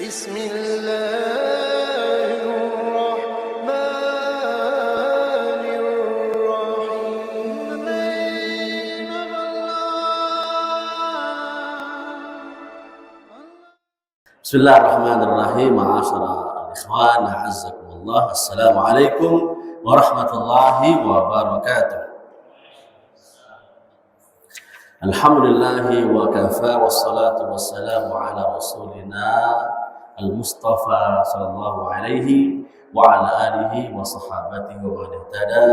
بسم الله الرحمن الرحيم. بسم الله الرحمن الرحيم. معاشر الإخوان أعزكم الله، السلام عليكم ورحمة الله وبركاته. Alhamdulillahi wa kafa wassalatu wassalamu ala rasulina al-Mustafa sallallahu alaihi wa ala alihi wa sahabatihi wa man ihtada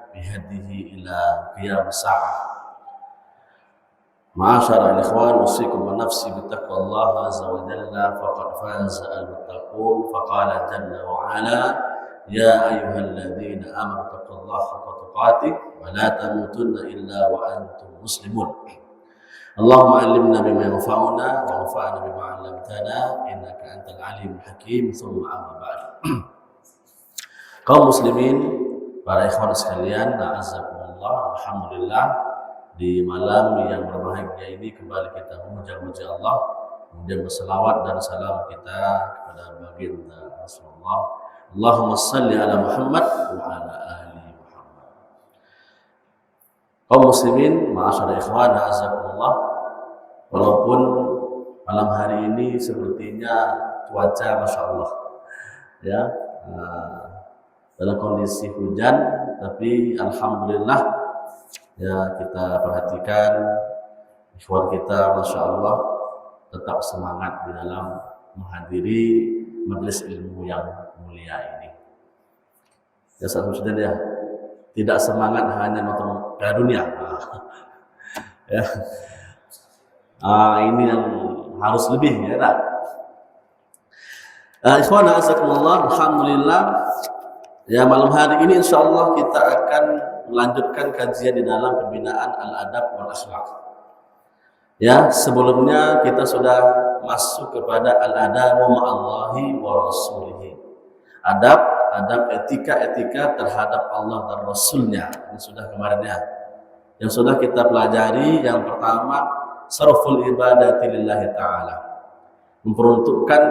bihadihi ila qiyam sa'ah. Ma'asyara al-ikhwan, usikum wa nafsi bittaqwallah azza wa jalla faqad faza al-muttaqun. Faqala jalla wa ala ya ayyuhalladzina amanu taqullaha haqqa tuqatih wa la tamutunna illa wa antum muslimun. Allahumma allimna bima yanfa'una wa anfa'na bima 'allamtana innaka antal alimul hakim. Tsumma amma ba'd. Kaum muslimin, para ikhwan sekalian, na'azzakumullah, alhamdulillah di malam yang berbahagia ini kembali kita memuja-muja Allah, kemudian berselawat dan salam kita kepada baginda Rasulullah. Allahumma salli ala Muhammad wa ala ali Muhammad. Kaum muslimin, ma'asyara ikhwan, na'azzakumullah, walaupun malam hari ini sepertinya cuaca Masya Allah ya, dalam kondisi hujan, tapi alhamdulillah ya, kita perhatikan ikhwan kita Masya Allah tetap semangat di dalam menghadiri majelis ilmu yang mulia ini. Ya, sudah ya, tidak semangat hanya nonton Piala Dunia. Ya. Ini yang harus lebih ya. Ikhwan azakumullah, alhamdulillah ya, malam hari ini insyaallah kita akan melanjutkan kajian di dalam pembinaan al-adab wal akhlaq. Ya, sebelumnya kita sudah masuk kepada al-adabu ma'allahi wa rasulihi. Adab etika terhadap Allah dan Rasulnya. Ini sudah kemarin ya. Yang sudah kita pelajari, yang pertama sarful ibadati lillahi ta'ala, memperuntukkan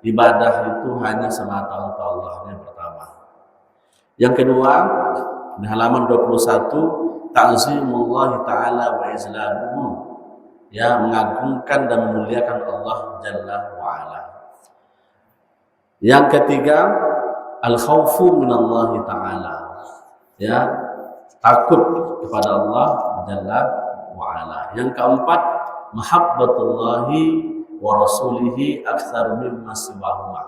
ibadah itu hanya semata untuk Allah. Ini yang pertama. Yang kedua, di halaman 21, ta'zimullah ta'ala wa izlaluhu, ya, mengagungkan dan memuliakan Allah Jalla wa ala. Yang ketiga, al-khawfu minallahi ta'ala, ya, takut kepada Allah Jalla wa ala. Yang keempat, mahabbatullahi wa rasulihi aktsar mimma siwahuma,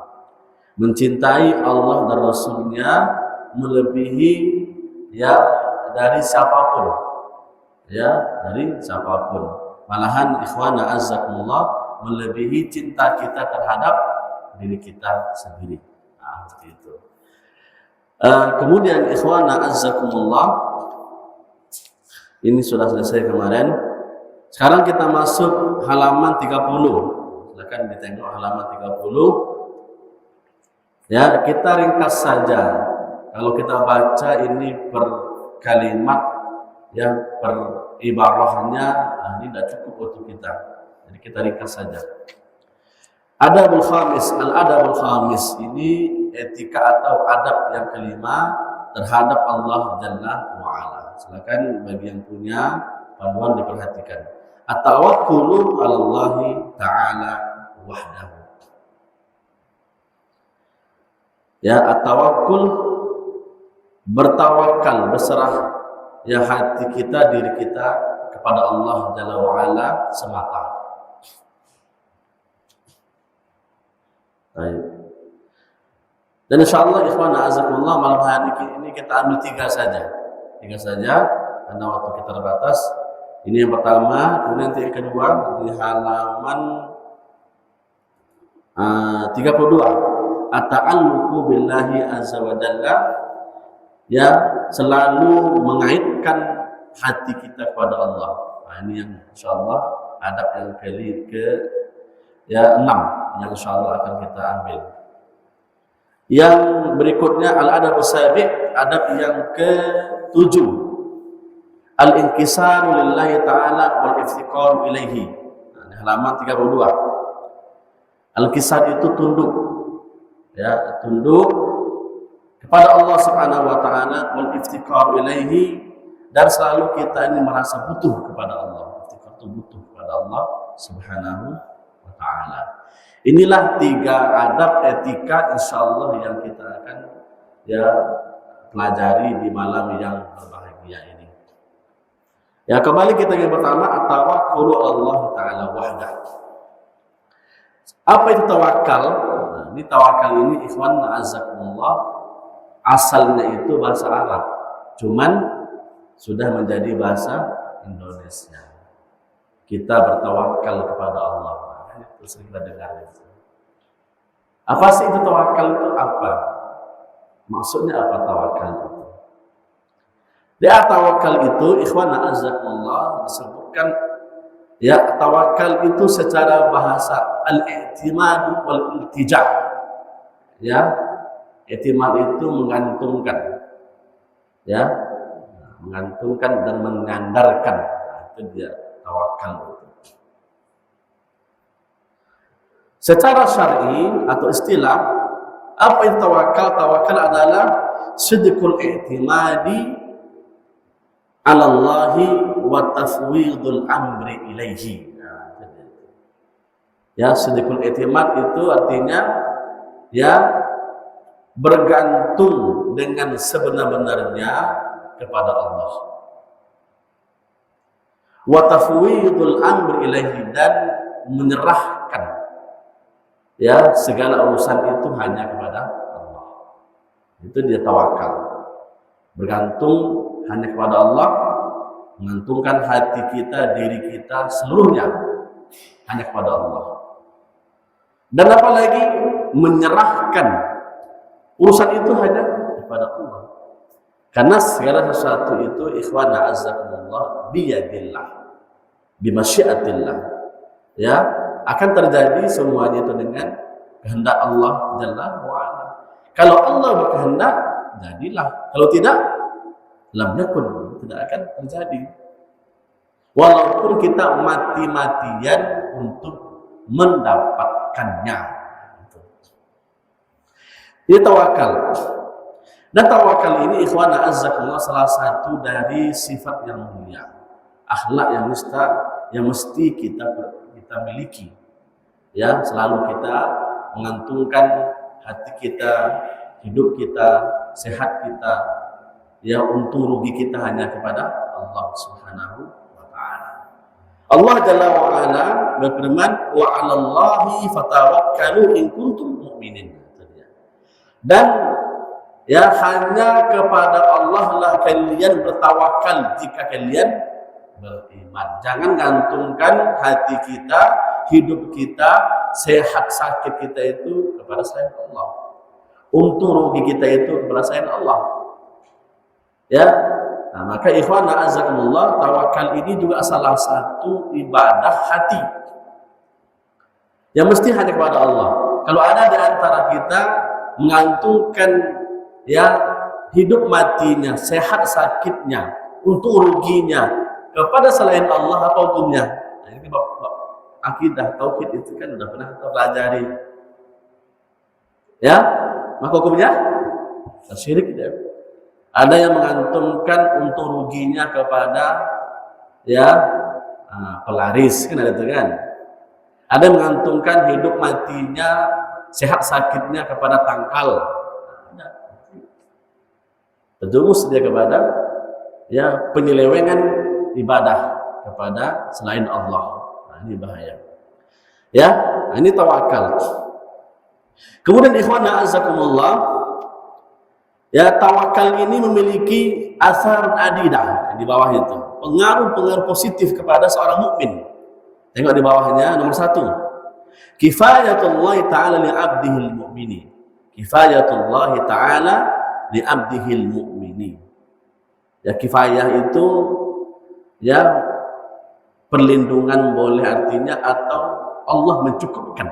mencintai Allah dan Rasulnya melebihi ya dari siapapun, ya, dari siapapun. Malahan ikhwana azzakumullah, melebihi cinta kita terhadap diri kita sendiri. Nah, seperti itu. Kemudian ikhwana azzakumullah, ini sudah selesai kemarin. Sekarang kita masuk halaman 30. Silakan ditengok halaman 30. Ya, kita ringkas saja. Kalau kita baca ini per kalimat, ya, per ibarahnya, ini tidak cukup untuk kita. Jadi kita ringkas saja. Adabul khamis, al-adabul khamis ini etika atau adab yang kelima terhadap Allah Jalla wa ala. Silakan bagi yang punya panduan diperhatikan. At-tawakkulu 'alallahi ta'ala wahdahu. Ya, at-tawakkul, bertawakal, berserah ya hati kita, diri kita kepada Allah Jalla wa ala semata. Baik. Dan insyaallah ikhwan azakumullah, malam hari ini kita ambil tiga saja karena waktu kita terbatas. Ini yang pertama, kemudian yang kedua di halaman 32, at-ta'alluqu billahi azza wa jalla, ya, selalu mengaitkan hati kita kepada Allah. Nah, ini yang insyaallah adab yang ke-6 yang insyaallah akan kita ambil. Yang berikutnya al-adab sabi', adab yang ke-7, al-inkisaru lillahi ta'ala wal iftiqaru ilaihi. Nah, halaman 32. Al-kisad itu tunduk, ya, tunduk kepada Allah Subhanahu wa taala, wal iftikar ilaihi, dan selalu kita ini merasa butuh kepada Allah. Iftikar itu butuh kepada Allah Subhanahu wa taala. Inilah 3 adab etika insyaallah yang kita akan ya pelajari di malam yang berbahagia ini. Ya, kembali kita yang pertama, at-tawakkulu Allah taala wahdah. Apa itu tawakal? Nah, ini tawakal ini ikhwan azakumullah, asalnya itu bahasa Arab, cuman sudah menjadi bahasa Indonesia. Kita bertawakal kepada Allah. Itu sering kita dengar itu. Apa sih itu tawakal itu apa? Maksudnya apa tawakal itu? Di tawakal itu ikhwan azakumullah disebutkan ya, tawakal itu secara bahasa al-i'timad wal iltija. Ya, i'timad itu menggantungkan. Ya, menggantungkan dan menyandarkan. Nah, itu dia tawakal itu. Secara syar'i atau istilah, apa itu tawakal? Tawakal adalah sidqul i'timadi 'ala Allahi wa tafwidul amri ilaihi. Ya, sidqul i'timad itu artinya ya bergantung dengan sebenar-benarnya kepada Allah. Wa tafwidul amri ilaihi, dan menyerahkan ya segala urusan itu hanya kepada Allah. Itu dia tawakal. Bergantung hanya kepada Allah, mengantungkan hati kita, diri kita, seluruhnya hanya kepada Allah. Dan apalagi menyerahkan urusan itu hanya kepada Allah. Karena segala sesuatu itu ikhwan a'azzakumullah biyadillah, bimasyiatillah. Ya, akan terjadi semuanya itu dengan kehendak Allah Jalla wa'ala. Kalau Allah berkehendak, jadilah. Kalau tidak, lam yakun, tidak akan terjadi. Walaupun kita mati-matian untuk mendapatkannya. Ini tawakal. Dan tawakal ini ikhwan a'azzakumullah salah satu dari sifat yang mulia, akhlak yang mesti kita miliki. Ya, selalu kita mengantungkan hati kita, hidup kita, sehat kita, ya, untung rugi kita hanya kepada Allah Subhanahu wa taala. Allah Jalla wa ala berfirman, wa 'alallahi fatawakkalu in kuntum mu'minin. Dan ya, hanya kepada Allah lah kalian bertawakal jika kalian beriman. Jangan gantungkan hati kita, hidup kita, sehat sakit kita itu kepada selain Allah. Untung rugi kita itu kepada selain Allah. Ya, nah, maka ikhwan a'azzakumullah, tawakal ini juga salah satu ibadah hati yang mesti hanya kepada Allah. Kalau ada di antara kita mengantungkan ya hidup matinya, sehat sakitnya, untung ruginya kepada selain Allah, apa hukumnya? Nah, ini akidah tauhid itu kan sudah pernah kita pelajari. Ya, maka hukumnya syirik dia. Ada yang mengantungkan untung ruginya kepada ya pelaris, kan ada itu kan. Ada yang mengantungkan hidup matinya, sehat sakitnya kepada tangkal. Terjerumus dia kepada ya penyelewengan ibadah kepada selain Allah. Nah, ini bahaya. Ya, nah, ini tawakal. Kemudian ikhwan a'azzakumullah, ya, tawakal ini memiliki asar adidah di bawah itu. Pengaruh-pengaruh positif kepada seorang mukmin. Tengok di bawahnya nomor 1. Kifayatullah ta'ala li 'abdihil mu'mini. Kifayatullah ta'ala li 'abdihil mu'mini. Ya, kifayah itu ya perlindungan boleh artinya, atau Allah mencukupkan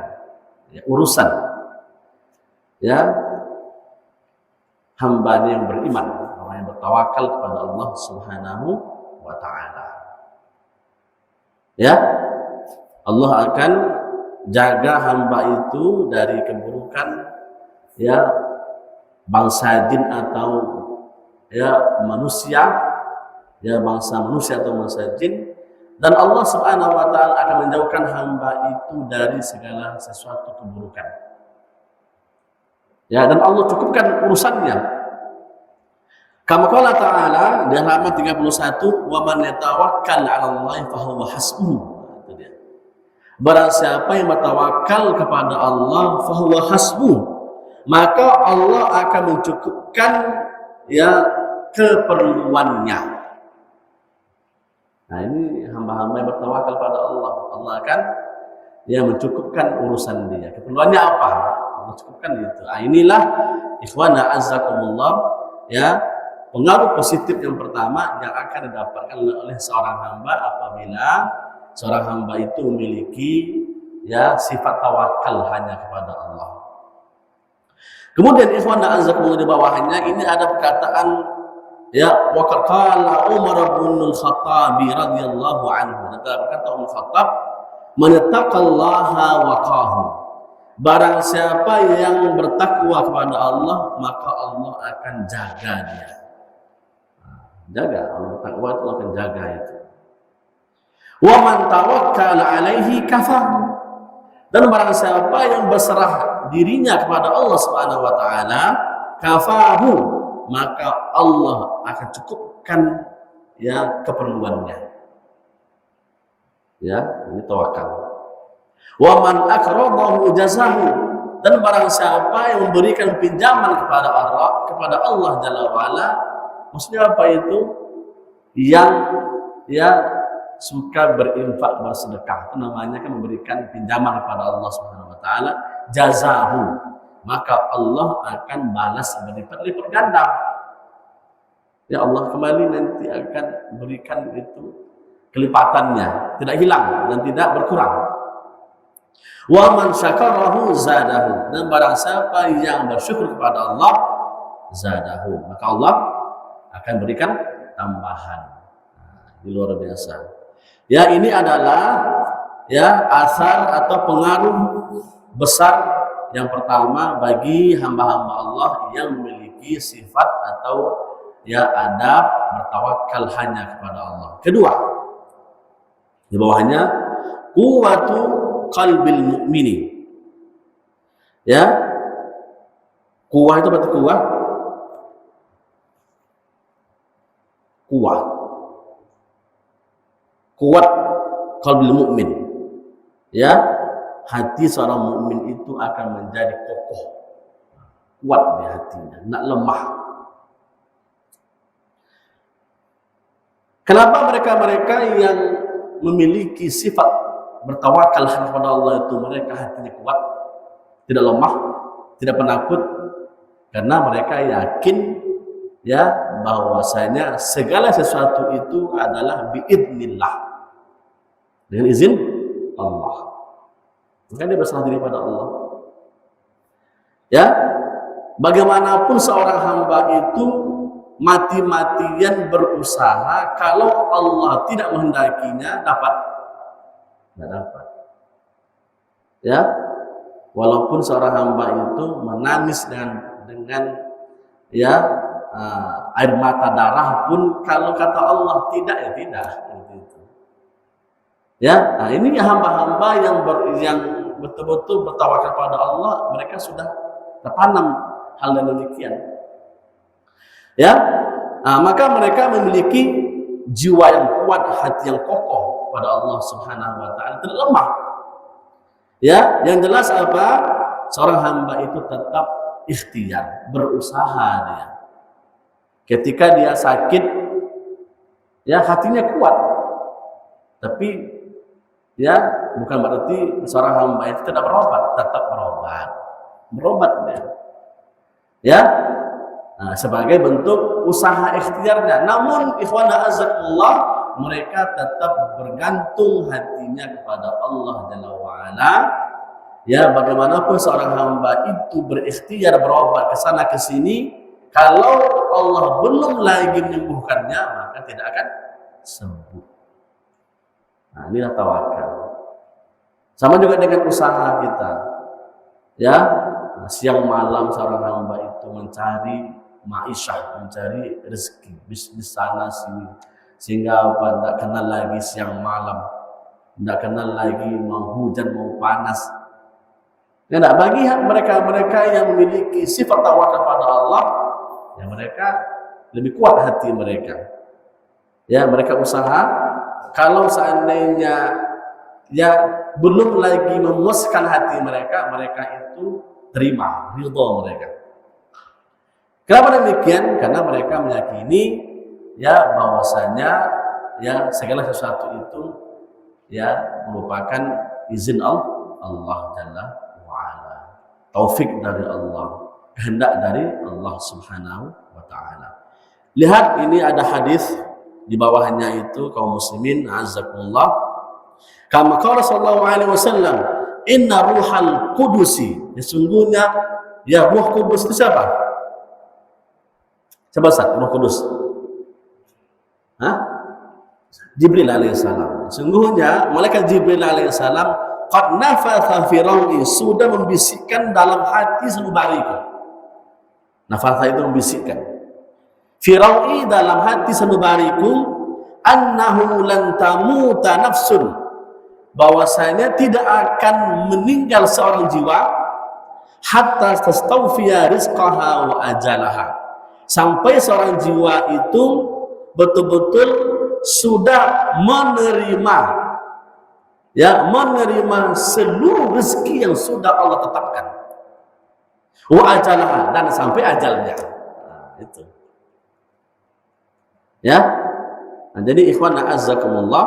ya, urusan ya hambanya yang beriman, orang yang bertawakal kepada Allah Subhanahu wa taala. Ya, Allah akan jaga hamba itu dari keburukan ya bangsa jin atau ya manusia, ya bangsa manusia atau bangsa jin, dan Allah Subhanahu wa taala akan menjauhkan hamba itu dari segala sesuatu keburukan. Ya, dan Allah cukupkan urusannya. Kama qala ta'ala di halaman 31, wa man yatawakkal 'ala Allah fa huwa hasbuh. Itu dia. Barang siapa yang bertawakal kepada Allah fa huwa hasbuh, maka Allah akan mencukupkan ya keperluannya. Nah, ini hamba-hamba yang bertawakal pada Allah, Allah akan ya mencukupkan urusan dia. Keperluannya apa? Allah cukupkan gitu. Nah, inilah ikhwana azzakumullah ya, pengaruh positif yang pertama yang akan didapatkan oleh seorang hamba apabila seorang hamba itu memiliki ya sifat tawakal hanya kepada Allah. Kemudian ikhwana azzakumullah di bawahnya ini ada perkataan ya wa qala Umar bin Al-Khattab radhiyallahu anhu. Berkata Umar Khattab, "Man yattaqallaha waqahu." Barang siapa yang bertakwa kepada Allah, maka Allah akan jaga dia. Jaga, Allah bertakwa itu Allah akan jaga itu. Wa man tawakkala alaihi kafahu. Dan barang siapa yang berserah dirinya kepada Allah Subhanahu wa taala, kafahu, maka Allah akan cukupkan ya keperluannya. Ya, ini tawakal. Wa man aqradahu jazahu, dan barang siapa yang memberikan pinjaman kepada Allah Jalla wa'ala, maksudnya apa itu? Yang ya suka berinfak, bersedekah, itu namanya kan memberikan pinjaman kepada Allah Subhanahu wa taala, jazahu, maka Allah akan balas berlipat-lipat ganda. Ya Allah kembali nanti akan berikan itu kelipatannya, tidak hilang dan tidak berkurang. Wa man syakarahu zadahu, dan barang siapa yang bersyukur kepada Allah zadahu, maka Allah akan berikan tambahan. Nah, ini luar biasa. Ya, ini adalah ya asar atau pengaruh besar yang pertama bagi hamba-hamba Allah yang memiliki sifat atau ya adab bertawakal hanya kepada Allah. Kedua, di bawahnya quwwatu qalbil mu'mini. Ya. Kuwah itu berarti kuwah. Kuwah. Kuat qalbil mu'min. Ya. Hati seorang mukmin itu akan menjadi kokoh. Kuat di hatinya, tidak lemah. Kenapa mereka-mereka yang memiliki sifat bertawakal kepada Allah itu mereka hatinya kuat, tidak lemah, tidak penakut, karena mereka yakin ya bahwasanya segala sesuatu itu adalah biidznillah, dengan izin Allah. Maka dia berserah diri pada Allah. Ya, bagaimanapun seorang hamba itu mati-matian berusaha, kalau Allah tidak menghendakinya tidak dapat. Ya, walaupun seorang hamba itu menangis dengan ya air mata darah pun, kalau kata Allah tidak, ya tidak. Ya, nah ini hamba-hamba yang betul-betul bertawakal pada Allah, mereka sudah tertanam hal yang demikian. Ya, nah, maka mereka memiliki jiwa yang kuat, hati yang kokoh pada Allah Subhanahu wa taala, tidak lemah. Ya, yang jelas apa? Seorang hamba itu tetap ikhtiar, berusaha dia. Ketika dia sakit, ya hatinya kuat. Tapi ya bukan berarti seorang hamba itu tidak berobat, tetap berobat dia. Ya, nah, sebagai bentuk usaha ikhtiarnya. Namun ikhwana azzakumullah, mereka tetap bergantung hatinya kepada Allah Jalla wa'ala. Ya, bagaimanapun seorang hamba itu berikhtiar berobat ke sana ke sini, kalau Allah belum lagi menyembuhkannya, maka tidak akan sembuh. Nah, inilah tawakal. Sama juga dengan usaha kita. Ya, siang malam seorang hamba itu mencari ma'isyah, mencari rezeki, bisnis sana sini, sehingga apa? Tidak kenal lagi siang malam, tidak kenal lagi mau hujan mau panas. Ya, tidak. Bagi mereka yang memiliki sifat tawakal pada Allah, ya mereka lebih kuat hati mereka. Ya, mereka usaha. Kalau seandainya ya belum lagi memuaskan hati mereka, mereka itu terima, ridho mereka. Kenapa demikian? Karena mereka meyakini ya bahwasanya ya segala sesuatu itu ya merupakan izin Allah Jalla wa Ala, taufik dari Allah, kehendak dari Allah Subhanahu wa taala. Lihat, ini ada hadis di bawahnya itu, kaum muslimin azzakumullah, kama qala sallallahu alaihi wasallam, inna ruhal qudusi, sesungguhnya ya Ruh Kudus itu siapa? Coba Ustaz, Ruh Kudus. Hah? Jibril alaihissalam. Sungguhnya malaikat Jibril alaihissalam qad nafatha fi rawi, sudah membisikkan dalam hati sanubariku. Nafatha itu membisikkan. Fi rawi, dalam hati sanubariku, annahu lan tamuta nafsun, bahwasanya tidak akan meninggal seorang jiwa hatta tastawfiya rizqaha wa ajalaha, sampai seorang jiwa itu betul-betul sudah menerima seluruh rezeki yang sudah Allah tetapkan, wa ajalaha, dan sampai ajalnya. Itu ya. Nah, jadi ikhwan a'azzakumullah,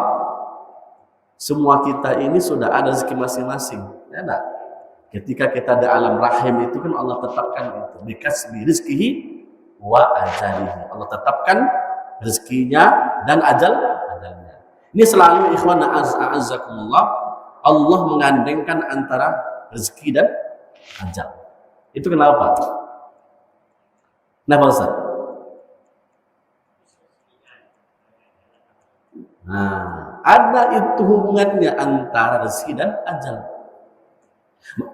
semua kita ini sudah ada rezeki masing-masing, ya enggak? Ketika kita di alam rahim itu kan Allah tetapkan itu, bikasbi rizkihi wa ajalihi, Allah tetapkan rezekinya dan ajalnya. Ini selalu ikhwan a'azzakumullah, Allah mengandengkan antara rezeki dan ajal. Itu kenapa? Kenapa Ustaz? Nah, ada itu hubungannya antara rezeki dan ajal.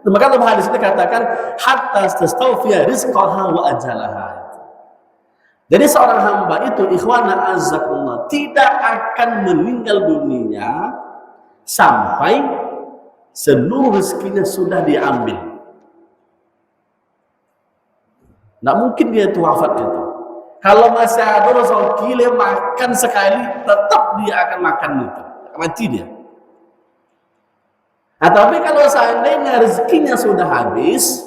Maka dalam hadis ini katakan hatta tastawfiya rizqaha wa ajalaha. Jadi seorang hamba itu ikhwana azzakumullah tidak akan meninggal dunia sampai seluruh rezekinya sudah diambil. Tidak mungkin dia itu wafat itu. Kalau masih ada rezeki makan sekali, tetap dia akan makan itu, mati dia. Nah, tapi kalau seandainya rezekinya sudah habis,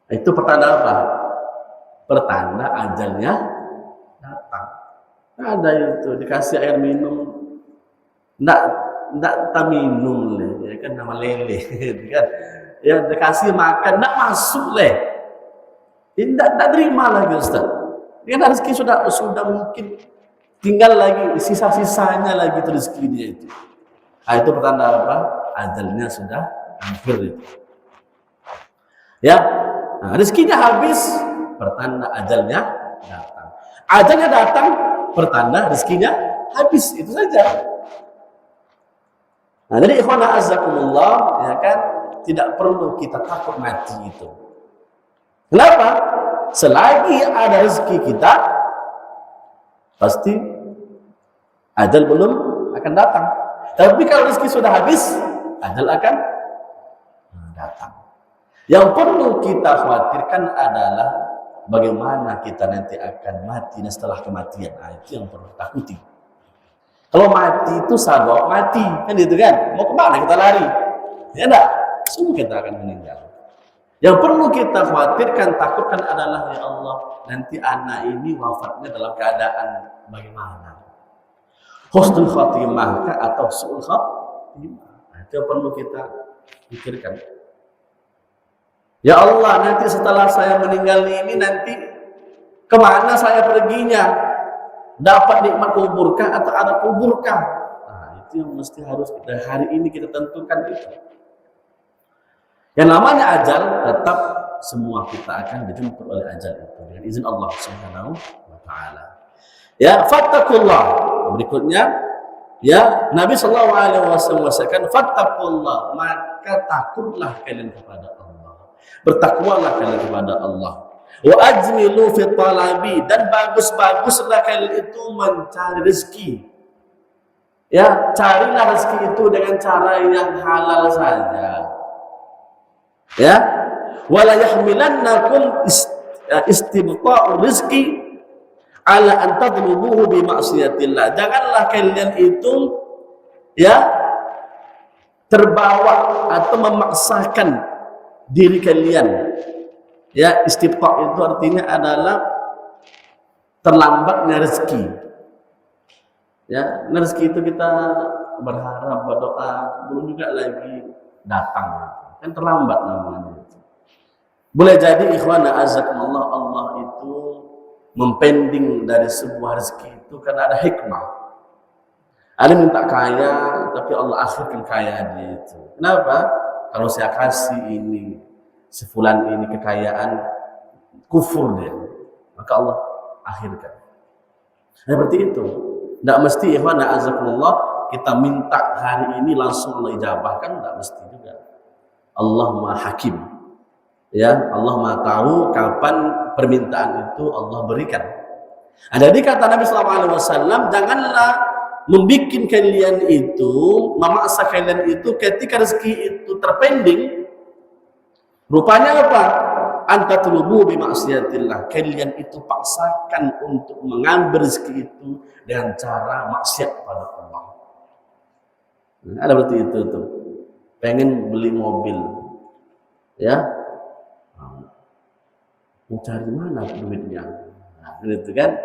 itu pertanda apa? Pertanda ajalnya datang. Ada itu dikasih air minum, ndak minum ya kan, nama lele kan, ya dikasih makan ndak masuk tidak terima lagi Ustaz. Karena rezeki sudah mungkin tinggal lagi sisa-sisanya lagi itu rezeki dia itu. Nah, itu pertanda apa? Ajalnya sudah hampir itu. Ya, nah, rezekinya habis, pertanda ajalnya datang. Ajalnya datang, pertanda rezekinya habis, itu saja. Nah, jadi ikhwan azzakumullah, ya kan, tidak perlu kita takut mati itu. Kenapa? Selagi ada rezeki kita, pasti ajal belum akan datang. Tapi kalau rezeki sudah habis, ajal akan datang. Yang perlu kita khawatirkan adalah bagaimana kita nanti akan mati dan setelah kematian. Nah, itu yang perlu takuti. Kalau mati itu sabab mati, kan gitu kan? Mau kemana kita lari? Ya enggak? Semua kita akan meninggal. Yang perlu kita khawatirkan, takutkan adalah ya Allah, nanti anak ini wafatnya dalam keadaan bagaimana? Husnul khatimah atau su'ul khatimah? Nah, itu yang perlu kita pikirkan. Ya Allah, nanti setelah saya meninggal ini, nanti kemana saya perginya? Dapat nikmat kuburkah atau ada kuburkah? Nah, itu yang mesti harus kita hari ini kita tentukan itu. Yang namanya ajal, tetap semua kita akan dijemput oleh ajal itu dengan izin Allah Subhanahu wa taala. Ya, fattaqullah. Berikutnya, Ya, Nabi Shallallahu Alaihi Wasallam mengatakan, "Fattaqullah," maka takutlah kalian kepada Allah, bertakwalah kalian kepada Allah. Wa ajmilu fi talabi, dan bagus-baguslah kalian itu mencari rezeki. Ya, carilah rezeki itu dengan cara yang halal saja. Ya, wala yahmilannakum istibqa'u rizqi ala an tadlubuhu bi ma'siyatillah. Janganlah kalian itu ya terbawa atau memaksakan diri kalian. Ya, istibqa' itu artinya adalah terlambatnya rezeki. Ya, rezeki itu kita berharap, berdoa, belum juga lagi datang. Kan terlambat namanya. Boleh jadi ikhwan azakumullah, Allah itu mempending dari sebuah rezeki itu karena ada hikmah. Ada minta kaya, tapi Allah akhirkan kaya dia itu. Kenapa? Kalau saya kasih ini, sefulan ini kekayaan, kufur dia, maka Allah akhirkan. Seperti itu. Tidak mesti ikhwan azakumullah kita minta hari ini langsung Allah ijabahkan, tidak mesti juga. Allah Maha Hakim. Ya, Allah Maha tahu kapan permintaan itu Allah berikan. Jadi kata Nabi SAW, janganlah membikin kalian itu, memaksa kalian itu ketika rezeki itu terpending. Rupanya apa? Anta tulubu bi maksiatillah. Kalian itu paksakan untuk mengambil rezeki itu dengan cara maksiat kepada Allah. Ada berarti itu tuh. Pengen beli mobil, ya, mau cari mana duitnya, gitu kan?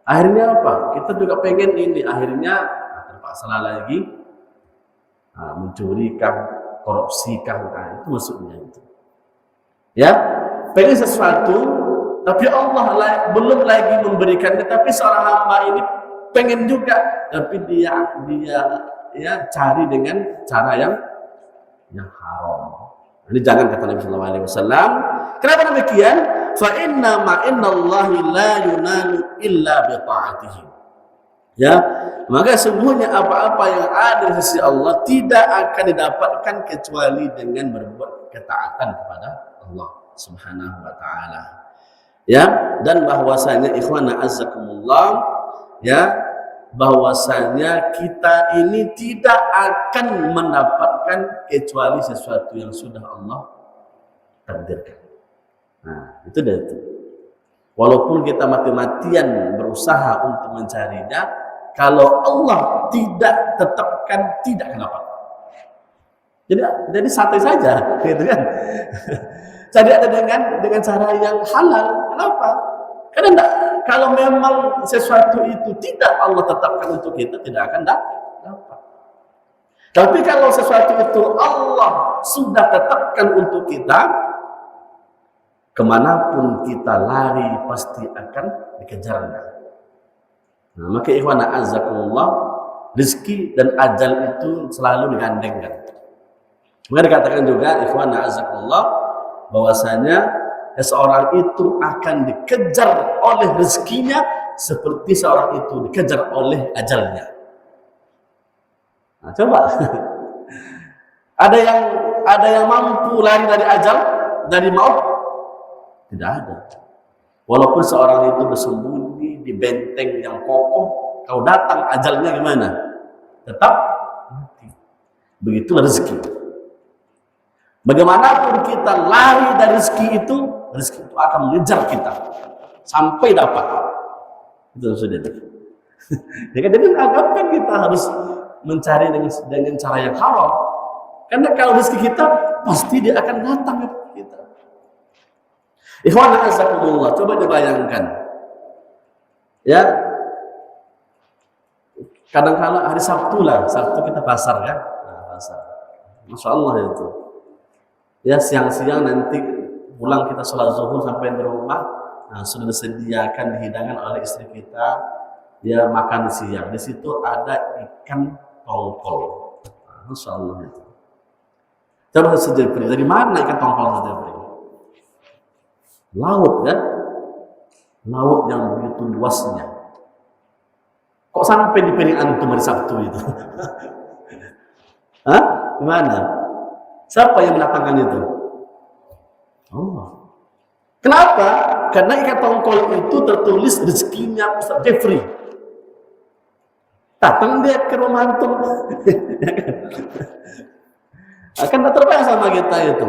Akhirnya apa? Kita juga pengen ini, akhirnya terpaksa lagi mencurikah, korupsikah, itu maksudnya itu. Ya, pengen sesuatu, tapi Allah belum lagi memberikannya, tapi seorang hamba ini pengen juga, tapi dia ya cari dengan cara yang haram. Ini jangan, kata Nabi Sallallahu Alaihi Wasallam. Kenapa demikian? Fa inna Allahi la yunalu illa bi ta'atihi. Ya, maka sungguhnya apa-apa yang ada di sisi Allah tidak akan didapatkan kecuali dengan berbuat ketaatan kepada Allah Subhanahu wa taala. Ya, dan bahwasanya ikhwana azzakumullah, ya, bahwasanya kita ini tidak akan mendapatkan kecuali sesuatu yang sudah Allah takdirkan. Nah, itu dah itu. Walaupun kita mati-matian berusaha untuk mencarinya, kalau Allah tidak tetapkan, tidak akan dapat. Jadi santai saja, gitu kan? Cari ada dengan cara yang halal. Kenapa? Karena kalau memang sesuatu itu tidak Allah tetapkan untuk kita, tidak akan dapat. Tapi kalau sesuatu itu Allah sudah tetapkan untuk kita, kemanapun kita lari pasti akan dikejarnya. Nah, maka ikhwan a'azzakumullah, rezeki dan ajal itu selalu digandengkan. Maka dikatakan juga ikhwan a'azzakumullah, bahwasanya seorang itu akan dikejar oleh rezekinya seperti seorang itu dikejar oleh ajalnya. Nah, coba ada yang mampu lari dari ajal, dari maut? Tidak ada. Walaupun seorang itu bersembunyi di benteng yang kokoh, kalau datang ajalnya gimana? Tetap mati. Begitulah rezeki. Bagaimanapun kita lari dari rezeki itu akan mengejar kita sampai dapat. Itu sudah. Jadi agakkan kita harus mencari dengan cara yang haram. Karena kalau rezeki kita pasti dia akan datang ke kita. Ikhwan azakumullah, coba dibayangkan. Ya. Kadang-kadang hari Sabtu kita pasar kan? Nah, pasar. Masya Allah itu. Ya, siang-siang nanti pulang kita sholat zuhur sampai di rumah, nah, sudah disediakan hidangan oleh istri kita, dia makan siang. Di situ ada ikan tongkol. Nah, Masya Allah itu. Coba sejepri, dari mana ikan tongkol sejepri? Laut kan? Laut yang begitu luasnya. Kok sampai di piring antum hari Sabtu itu? Hah? Gimana? Siapa yang mendatangkan itu? Oh. Kenapa? Karena ikat tongkol itu tertulis rezekinya Ustaz Jeffrey. Datang dia ke rumah antum. Akan terbang sama kita itu.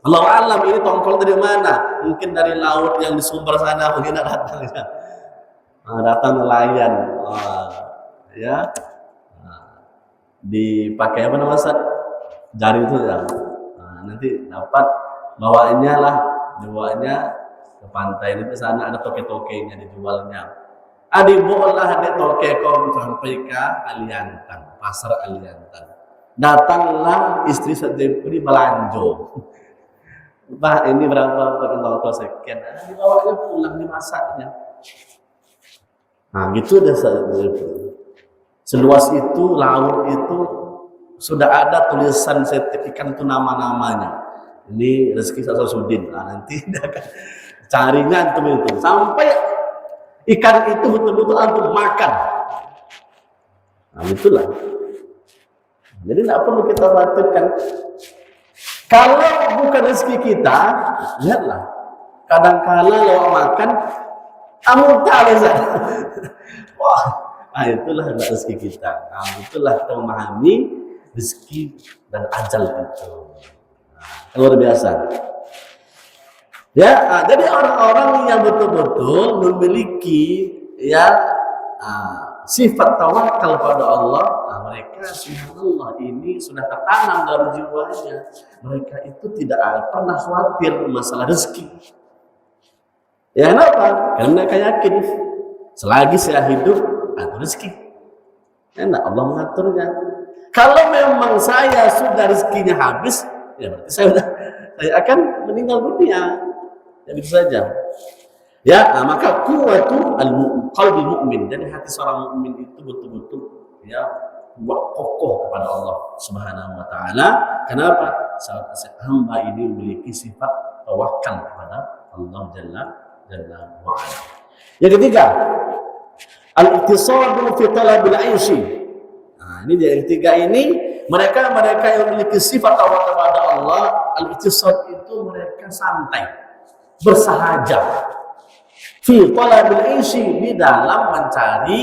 Allah alam ini tongkol dari mana? Mungkin dari laut yang di sumber sana mungkin datang. Datang nelayan. Ya. Dipakai apa namanya Ustaz? Jari itu ya. Nanti dapat dibawanya ke pantai itu sana ada toke-tokenya dijualnya. Dibawalah dia toke kau sampai ke Aliantan, pasar Aliantan. Datanglah istri Jeffrey belanjo. Bah ini berapa pakai tongkol sekian? Dibawanya pulang dimasaknya. Nah gitu ada seluas itu laut itu sudah ada tulisan setiap ikan itu nama-namanya. Ini rezeki Sasudin. Nah, nanti akan carinya antum itu sampai ikan itu betul-betul antum makan. Nah itulah. Jadi tidak perlu kita khawatirkan. Kalau bukan rezeki kita, lihatlah. Kadang-kala lewat makan, muntah lezat. Wah, nah itulah rezeki kita. Nah, itulah kita memahami rezeki dan ajal itu. Nah, luar biasa. Ya, jadi orang-orang yang betul-betul memiliki sifat tawakal pada Allah, mereka subhanallah ini sudah tertanam dalam jiwanya. Mereka itu tidak pernah khawatir masalah rezeki. Ya kenapa? Karena mereka yakin selagi saya hidup ada rezeki. Enak Allah mengaturnya. Kalau memang saya sudah rezekinya habis, ya berarti saya akan meninggal dunia. Ya begitu saja. Ya, maka kuwatu qalbi mu'min, dan hati seorang mukmin itu betul-betul ya buat kokoh kepada Allah Subhanahu wa taala. Kenapa? Hamba ini memiliki sifat tawakal kepada Allah Jalla wa ala. Yang ketiga, al-iqtisadu fi talabil 'aishi. Nah, ini yang ketiga ini mereka yang memiliki sifat tawakal kepada Allah, al-iqtisad itu mereka santai, bersahaja. Fi talabil 'aishi, di dalam mencari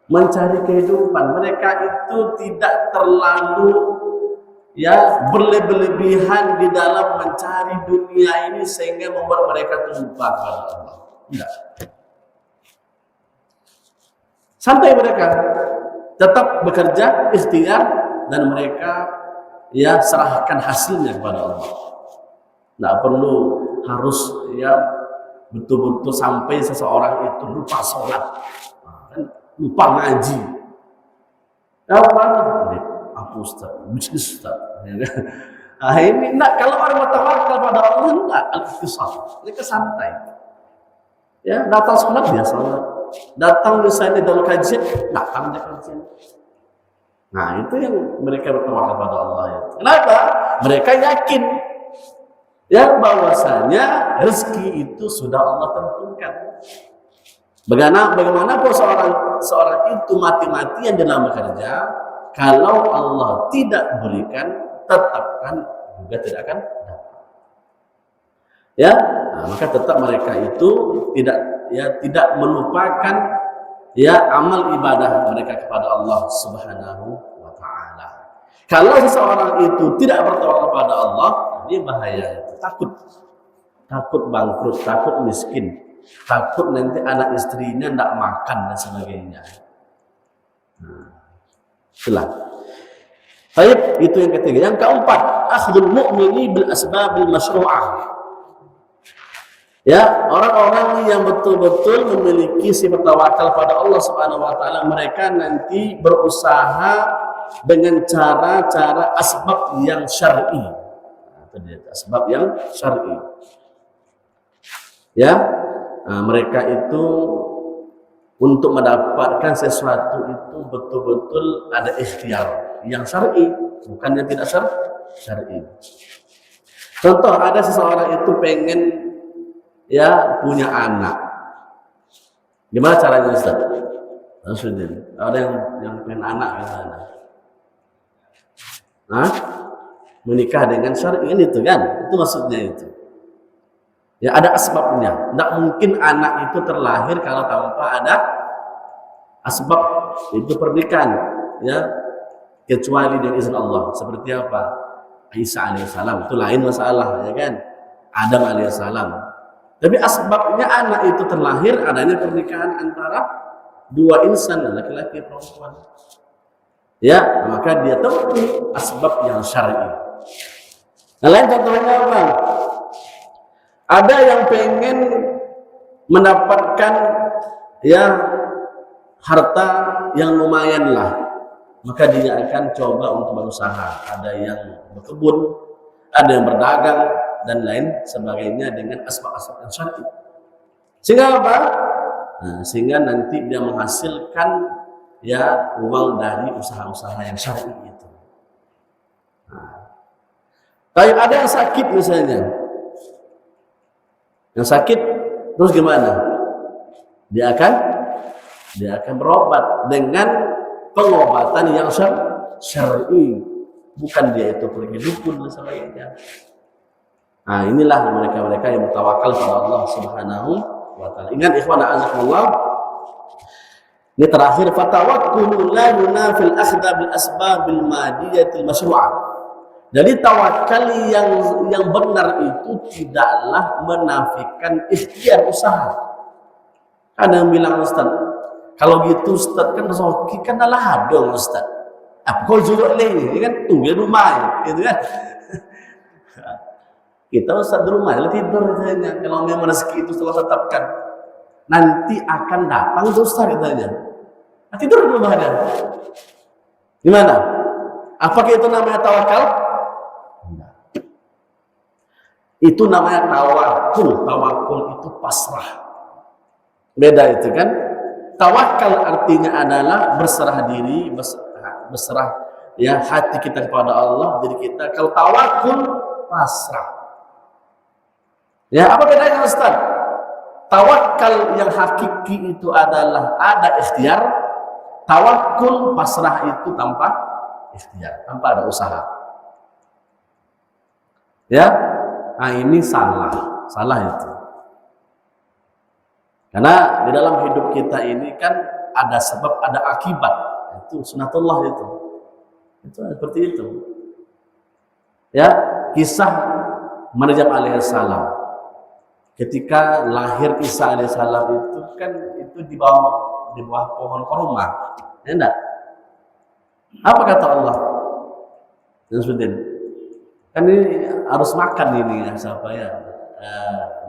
mencari kehidupan. Mereka itu tidak terlalu berlebihan di dalam mencari dunia ini sehingga membuat mereka lupa kepada Allah. Tidak. Santai mereka, tetap bekerja, ikhtiar, dan mereka serahkan hasilnya kepada Allah. Tidak perlu harus betul-betul sampai seseorang itu lupa sholat, lupa ngaji. Apa Ustaz? Bisnis Ustaz. Nah, ini kalau orang bertawakal pada Allah enggak al-ikhtisar. Mereka santai. Ya, datang sholat dia sholat. Datang misalnya dalam kajian, datang dia kajian. Nah, itu yang mereka bertawakal pada Allah itu. Kenapa? Mereka yakin bahwasanya rezeki itu sudah Allah tentukan. Bagaimana pun seorang itu mati-matian dalam bekerja, kalau Allah tidak berikan, tetapkan juga tidak akan dapat. Maka tetap mereka itu tidak melupakan amal ibadah mereka kepada Allah Subhanahu wa taala. Kalau seseorang itu tidak bertawakal kepada Allah, ini bahaya. Takut bangkrut, takut miskin, takut nanti anak istrinya tidak makan dan sebagainya. Itulah. Baik, itu yang ketiga. Yang keempat, akhdul mu'mini bil asbabil masyru'ah. Orang-orang yang betul-betul memiliki sifat tawakal pada Allah Subhanahu wa taala, mereka nanti berusaha dengan cara-cara asbab yang syar'i. Asbab yang syar'i. Mereka itu untuk mendapatkan sesuatu itu betul-betul ada ikhtiar yang syar'i, bukan yang tidak syar'i. Contoh, ada seseorang itu pengen punya anak. Gimana caranya Ustaz? Maksudnya, ada yang pengen anak gimana? Hah? Menikah dengan syar'i itu kan? Itu maksudnya itu. Ya ada asbabnya. Tidak mungkin anak itu terlahir kalau tanpa ada asbab itu pernikahan, ya kecuali dengan izin Allah. Seperti apa? Isa alaihissalam itu lain masalah, ya kan? Adam alaihissalam. Tapi asbabnya anak itu terlahir adanya pernikahan antara dua insan, laki-laki perempuan. Ya, maka dia tempuh asbab yang syar'i. Nah, lain contohnya apa? Ada yang pengen mendapatkan ya harta yang lumayan lah, maka dia akan coba untuk berusaha. Ada yang berkebun, ada yang berdagang dan lain sebagainya dengan asbab-asbab yang syar'i. Sehingga apa? Nah, sehingga nanti dia menghasilkan ya uang dari usaha-usaha yang syar'i itu. Nah, kalau ada yang sakit misalnya, yang sakit terus gimana? Dia akan berobat dengan pengobatan yang syar'i, bukan dia itu pergi dukun dan sebagainya. Nah, inilah mereka-mereka yang bertawakal kepada Allah Subhanahu wa taala. Ingat ikhwan azakumullah. Ini terakhir, fatawakkulu la yunafil akhdha bil asbabil madiyatil masyru'ah. Jadi tawakal yang benar itu tidaklah menafikan ikhtiar usaha. Ada yang bilang, Ustaz, kalau gitu Ustaz kan rezeki kan adalah dong Ustaz. Apa kau juruk lagi kan tunggu rumah gitu kan. Kita Ustaz di rumah tidur katanya. Kalau memang rezeki itu telah tetapkan, nanti akan datang tuh Ustaz katanya. Nah, tidur di rumahnya. Gimana? Apakah itu namanya tawakal? Itu namanya tawakul. Tawakul itu pasrah. Beda itu kan. Tawakal artinya adalah berserah diri, berserah ya hati kita kepada Allah, diri kita. Kalau tawakul pasrah. Ya, apa bedanya Ustaz? Tawakal yang hakiki itu adalah ada ikhtiar. Tawakul pasrah itu tanpa ikhtiar, tanpa ada usaha. Ya, nah ini salah itu. Karena di dalam hidup kita ini kan ada sebab, ada akibat. Itu sunatullah itu. Itu seperti itu. Ya, kisah Maryam alaihissalam. Ketika lahir Isa alaihissalam itu kan itu di bawah pohon korma. Ya enggak? Apa kata Allah? Nasruddin. Kan ini harus makan ini ya, siapa ya?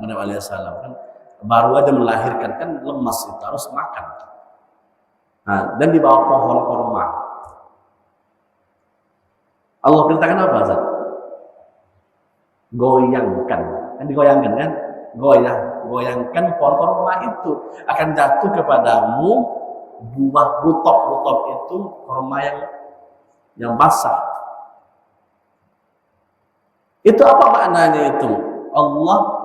Maryam alaihissalam kan baru aja melahirkan, kan lemas itu harus makan. Nah, dan di bawah pohon korma. Allah perintahkan apa, Ustaz? Goyangkan. Kan digoyangkan kan? Goyangkan pohon korma itu akan jatuh kepadamu buah rutop itu korma yang basah. Itu apa maknanya itu? Allah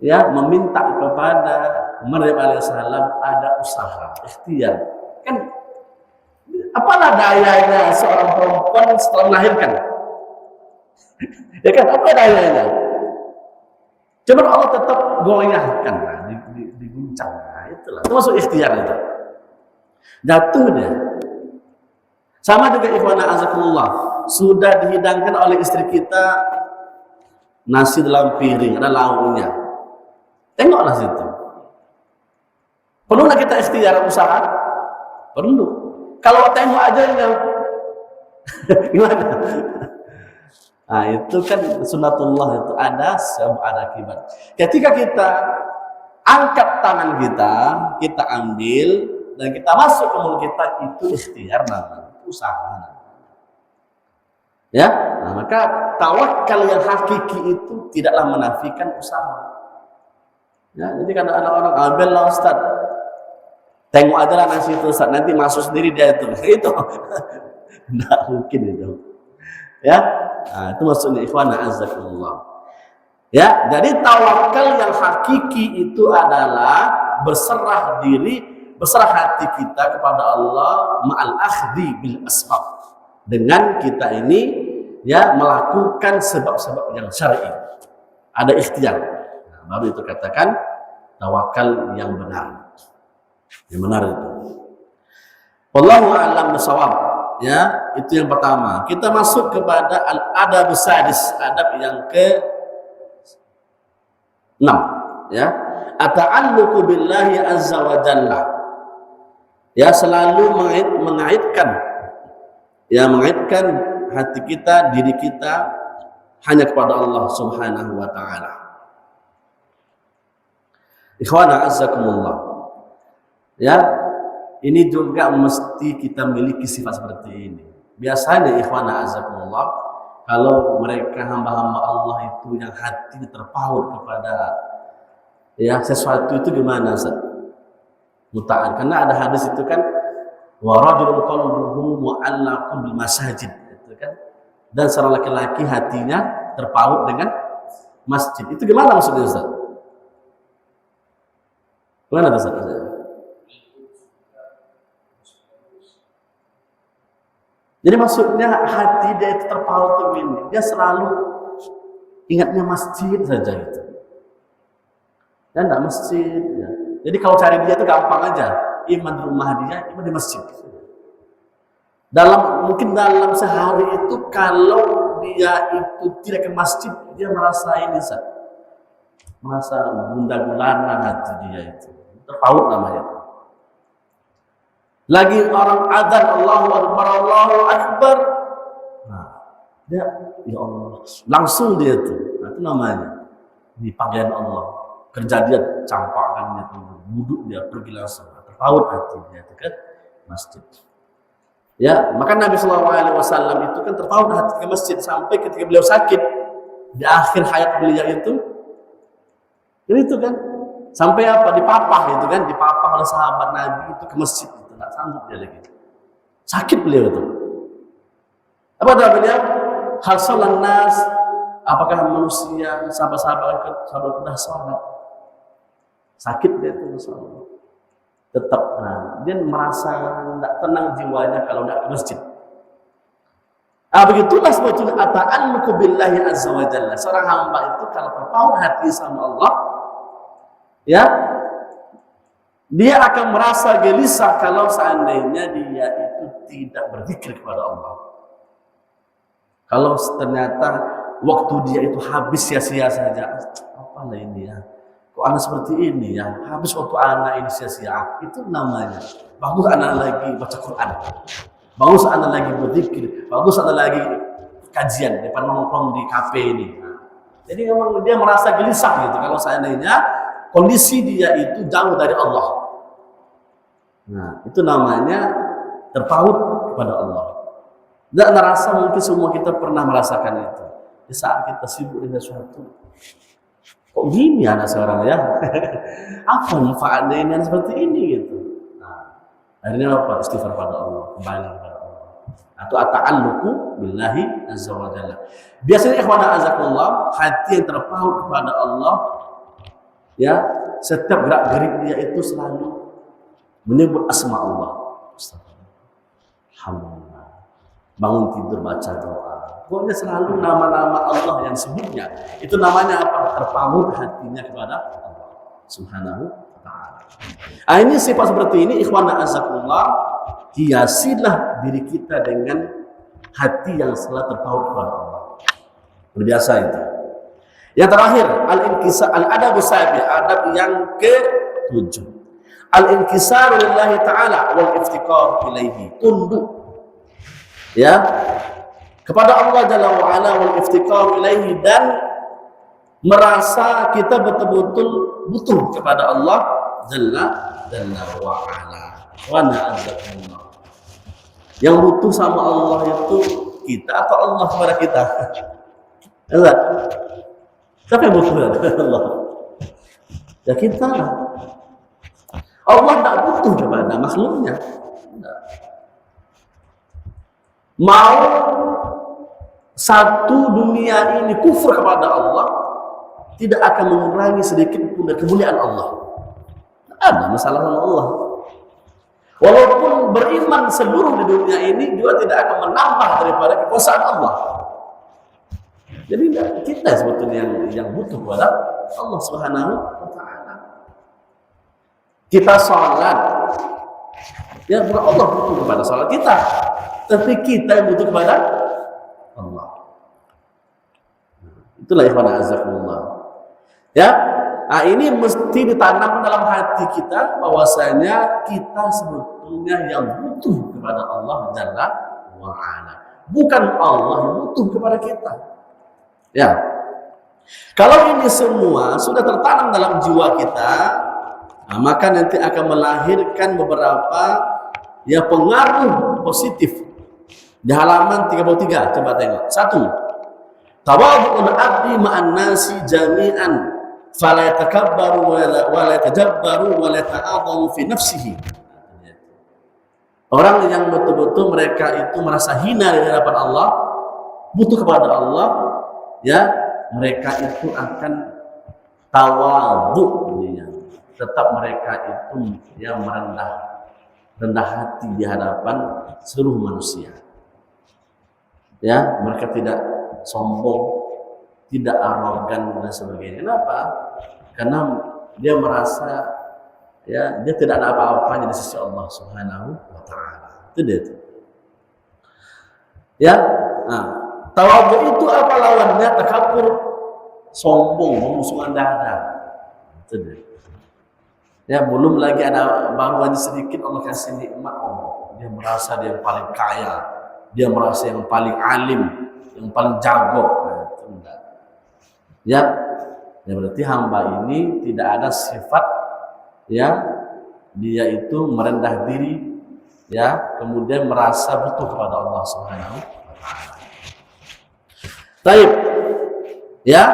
ya meminta kepada Maryam alaihissalam ada usaha, ikhtiar. Kan apalah dayanya seorang perempuan setelah melahirkan? Ya kan, apa dayanya? Cuma Allah tetap goyahkan, diguncang. Nah, itulah, itu masuk ikhtiar itu. Jatuh dia. Sama juga ikhwana azakumullah, sudah dihidangkan oleh istri kita nasi dalam piring, ada lauknya. Tengoklah situ. Perlulah kita ikhtiar usaha? Perlu. Kalau tengok aja enggak, gimana? Nah, itu kan sunatullah, itu ada sebab ada akibat. Ketika kita angkat tangan kita ambil dan kita masuk ke mulut kita, itu ikhtiar namanya, usaha. Ya, nah, maka tawakal yang hakiki itu tidaklah menafikan usaha. Ya, jadi kalau ada orang ambil lah Ustaz, tengok aja lah nasi itu Ustaz, nanti masuk sendiri dia itu, itu tidak mungkin itu. Ya, nah, itu maksudnya ikhwan azakumullah. Ya, jadi tawakal yang hakiki itu adalah berserah diri, berserah hati kita kepada Allah ma'al akhdhi bil asbab, dengan kita ini ya melakukan sebab-sebab yang syar'i, ada ikhtiar. Nah, baru itu katakan tawakal yang benar. Yang benar itu. Wallahu a'lam bishawab. Ya, itu yang pertama. Kita masuk kepada al-adabus sadis, adab yang ke-6, ya. Ata'alluqu billahi azza wa jalla. Ya, selalu mengaitkan hati kita, diri kita hanya kepada Allah Subhanahu wa taala. Ikhwana azzakumullah. Ya, ini juga mesti kita miliki sifat seperti ini. Biasanya ikhwana azakumullah, kalau mereka hamba-hamba Allah itu yang hati terpaut kepada ya sesuatu itu gimana Ustaz? Mutaan. Karena ada hadis itu kan wa rajulun qalbuhu mu'allaqun bil masajid, itu kan. Dan seorang laki-laki hatinya terpaut dengan masjid. Itu gimana maksudnya Ustaz? Gimana Ustaz? Jadi maksudnya hati dia itu terpaut ini, dia selalu ingatnya masjid saja itu. Dan tidak masjid. Ya. Jadi kalau cari dia itu gampang aja, iman di rumah dia, iman di masjid. Mungkin dalam sehari itu kalau dia itu tidak ke masjid, dia merasa ini merasa bunda gulana hati dia itu, terpaut namanya itu. Lagi orang adzan Allahu Akbar, Allahu Akbar. Nah, dia ya Allah, langsung dia tuh. Nah, itu namanya di panggilan Allah. Kerja dia campakkan dia, duduk dia pergi langsung. Terpaut hati dia ke masjid. Ya, maka Nabi SAW itu kan terpaut hati ke masjid sampai ketika beliau sakit di akhir hayat beliau itu kan sampai apa dipapah itu kan, dipapah oleh sahabat Nabi itu ke masjid. Tidak sanggup dia lagi, sakit beliau itu. Apa kata beliau? Hal sholat nas, apakah manusia sahabat-sahabat sudah sholat? Sakit dia itu sholat. Tetap dia merasa tidak tenang jiwanya kalau tidak ke masjid. Begitulah sebetulnya ata'alluqu billahi azza wa jalla. Seorang hamba itu kalau terpaut hati sama Allah, ya, dia akan merasa gelisah kalau seandainya dia itu tidak berzikir kepada Allah. Kalau ternyata waktu dia itu habis sia-sia saja. Apalah ini ya? Kok anak seperti ini ya? Habis waktu anak ini sia-sia. Itu namanya bagus anak lagi baca Quran. Bagus anak lagi berzikir. Bagus anak lagi kajian depan nongkrong di kafe ini. Jadi memang dia merasa gelisah gitu kalau seandainya kondisi dia itu jauh dari Allah. Nah, itu namanya terpaut kepada Allah. Tidak merasa, mungkin semua kita pernah merasakan itu. Di saat kita sibuk dengan sesuatu, kok gini anak seorang ya? Apa manfaatnya ini seperti ini gitu? Nah, akhirnya apa? Istighfar pada Allah, kembali kepada Allah. Atau ata'alluqu billahi azza wa jalla. Biasanya ikhwana azakullah, hati yang terpaut kepada Allah, ya, setiap gerak-gerik dia itu selalu menyebut asma Allah. Alhamdulillah. Bangun tidur baca doa. Pokoknya selalu nama-nama Allah yang sebutnya. Itu namanya apa? Terpaut hatinya kepada Allah Subhanahu wa ta'ala. Ini sifat seperti ini ikhwana azakullah, hiasilah diri kita dengan hati yang selalu terpaut kepada Allah. Berbiasa itu. Yang terakhir, al-adabus sabi, adab yang ke-7. Al-inkisaru lillahi ta'ala wal iftiqar ilaihi, tunduk ya kepada Allah Jalla wa Ala, wal iftiqar ilaihi, dan merasa kita betul-betul butuh kepada Allah Jalla wa Ala. Wa na'udzubillah. Yang butuh sama Allah itu kita atau Allah kepada kita? Enggak. Siapa yang butuh Allah? Ya kita lah. Allah tidak butuh kepada makhluknya. Mau satu dunia ini kufur kepada Allah, tidak akan mengurangi sedikit pun dari kemuliaan Allah. Ada masalah sama Allah. Walaupun beriman seluruh di dunia ini juga tidak akan menambah daripada kekuasaan Allah. Jadi kita sebetulnya yang butuh kepada Allah Subhanahu wa taala. Kita salat, ya bukan Allah butuh kepada salat kita, tapi kita yang butuh kepada Allah. Itulah ikhwan azakumullah. Ya, nah ini mesti ditanam dalam hati kita bahwasanya kita sebetulnya yang butuh kepada Allah Jalla wa Ala. Bukan Allah yang butuh kepada kita. Ya. Kalau ini semua sudah tertanam dalam jiwa kita, nah, maka nanti akan melahirkan beberapa ya pengaruh positif. Di halaman 33 coba tengok. 1. Tawadhu'ul 'abdi ma'an nasi jami'an fala yatakabbaru wa la yatajabbaru wa la yata'adhamu fi nafsihi. Orang yang betul-betul mereka itu merasa hina di hadapan Allah, butuh kepada Allah, ya, mereka itu akan tawadhu, tetap mereka itu yang rendah hati di hadapan seluruh manusia. Ya, mereka tidak sombong, tidak arogan dan sebagainya. Kenapa? Karena dia merasa ya dia tidak ada apa-apanya di sisi Allah Subhanahu wa taala. Itu dia itu. Ya, nah, tawadhu itu apa lawannya? Takabur, sombong, memusuhkan dada. Itu dia. Ya, belum lagi ada baru aja sedikit Allah kasih nikmat Allah. Dia merasa dia yang paling kaya, dia merasa yang paling alim, yang paling jago. Ya, ya berarti hamba ini tidak ada sifat ya dia itu merendah diri ya kemudian merasa butuh kepada Allah Subhanahu wa taala. Baik. Ya.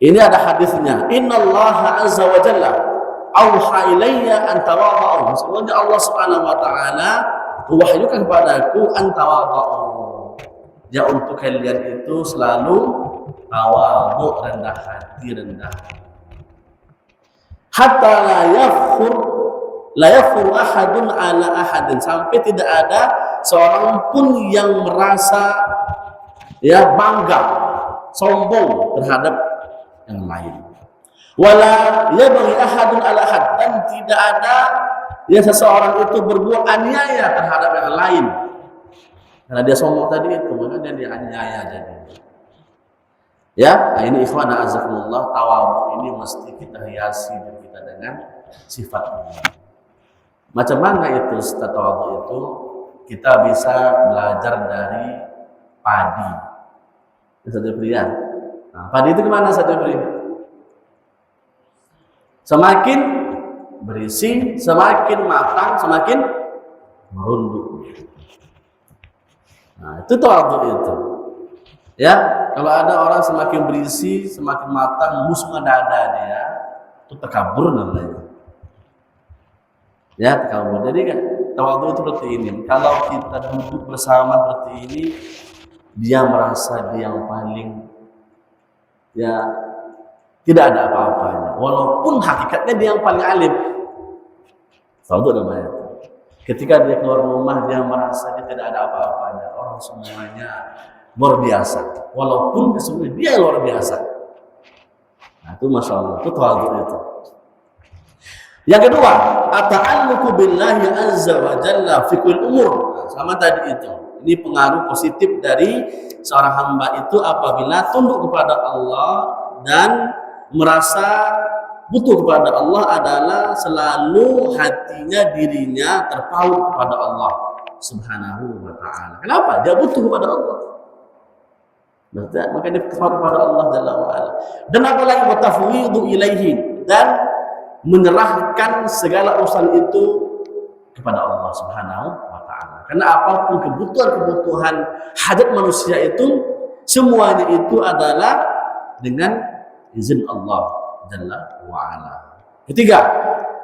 Ini ada hadisnya. Innallaha azza wa jalla auha ilayya an tawadhu. Sebenarnya Allah Subhanahu wa taala wahyukan kepadaku an tawadhu. Ya untuk kalian itu selalu tawadhu, rendah hati, rendah. Hatta la yafur ahadun ala ahadin, sampai tidak ada seorang pun yang merasa ya bangga, sombong terhadap yang lain. Wala yabghi ahadun ala ahad, dan tidak ada ya seseorang itu berbuat aniaya terhadap yang lain. Karena dia sombong tadi itu, maka dia dianiaya jadi. Ya, nah ini ikhwan azakumullah, tawadhu ini mesti kita hiasi diri kita dengan sifat ini. Macam mana itu tawadhu itu? Kita bisa belajar dari padi. Satu pria. Nah, padi itu kemana satu pria? Semakin berisi, semakin matang, semakin merunduk. Nah, itu tawadhu itu. Ya, kalau ada orang semakin berisi, semakin matang, musuhnya dada dia, itu takabur namanya. Ya, takabur. Jadi kan tawadhu itu seperti ini. Kalau kita duduk bersama seperti ini, dia merasa dia yang paling ya tidak ada apa-apanya. Walaupun hakikatnya dia yang paling alim. Tawadhu namanya. Ketika dia keluar rumah, dia merasa dia tidak ada apa-apanya. Orang semuanya luar biasa, walaupun sebenarnya dia luar biasa. Nah, itu masya Allah, itu tawadhu itu. Yang kedua, ata'alluqu billahi azza wa jalla fi kulli umur. Nah, sama tadi itu. Ini pengaruh positif dari seorang hamba itu apabila tunduk kepada Allah dan merasa butuh kepada Allah adalah selalu hatinya dirinya terpaut kepada Allah Subhanahu wa taala. Kenapa? Dia butuh kepada Allah. Maka dia terpaut kepada Allah Jalla wa Ala. Dan apalagi watafwidhu ilaihi, dan menyerahkan segala urusan itu kepada Allah Subhanahu wa taala. Karena apapun kebutuhan hajat manusia itu semuanya itu adalah dengan izin Allah Jalla wa Ala. Ketiga,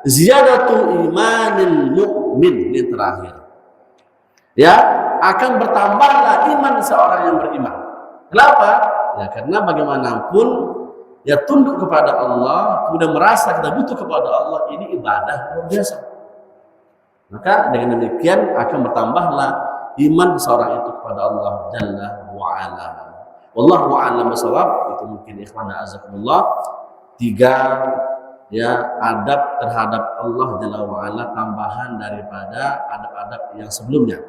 ziyadatu imanil mu'min, ini terakhir. Ya, akan bertambahlah iman seorang yang beriman. Kenapa? Ya karena bagaimanapun ya tunduk kepada Allah, kemudian merasa kita butuh kepada Allah, ini ibadah luar biasa. Maka dengan demikian akan bertambahlah iman seorang itu kepada Allah Jalla wa Ala. Wallahu a'lam bishawab. Itu mungkin ikhwan azakumullah 3 ya adab terhadap Allah Jalla wa Ala, tambahan daripada adab-adab yang sebelumnya.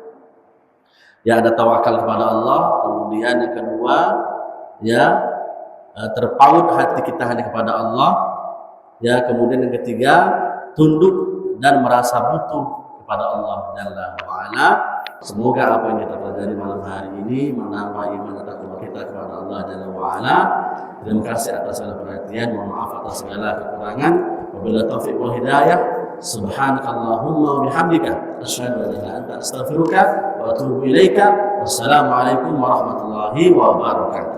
Ya, ada tawakal kepada Allah, kemudian yang kedua ya terpaut hati kita hanya kepada Allah, ya, kemudian yang ketiga tunduk dan merasa butuh kepada Allah Jalla wa Ala. Semoga apa yang kita pelajari malam hari ini menambah iman dan takwa kita kepada Allah Jalla wa Ala. Terima kasih atas segala perhatian, mohon maaf atas segala kekurangan. Wabillahi taufiq wal hidayah. Subhanakallahumma wa bihamdika asyhadu an la ilaha illa anta astaghfiruka wa atubu ilaika. Wassalamualaikum warahmatullahi wabarakatuh.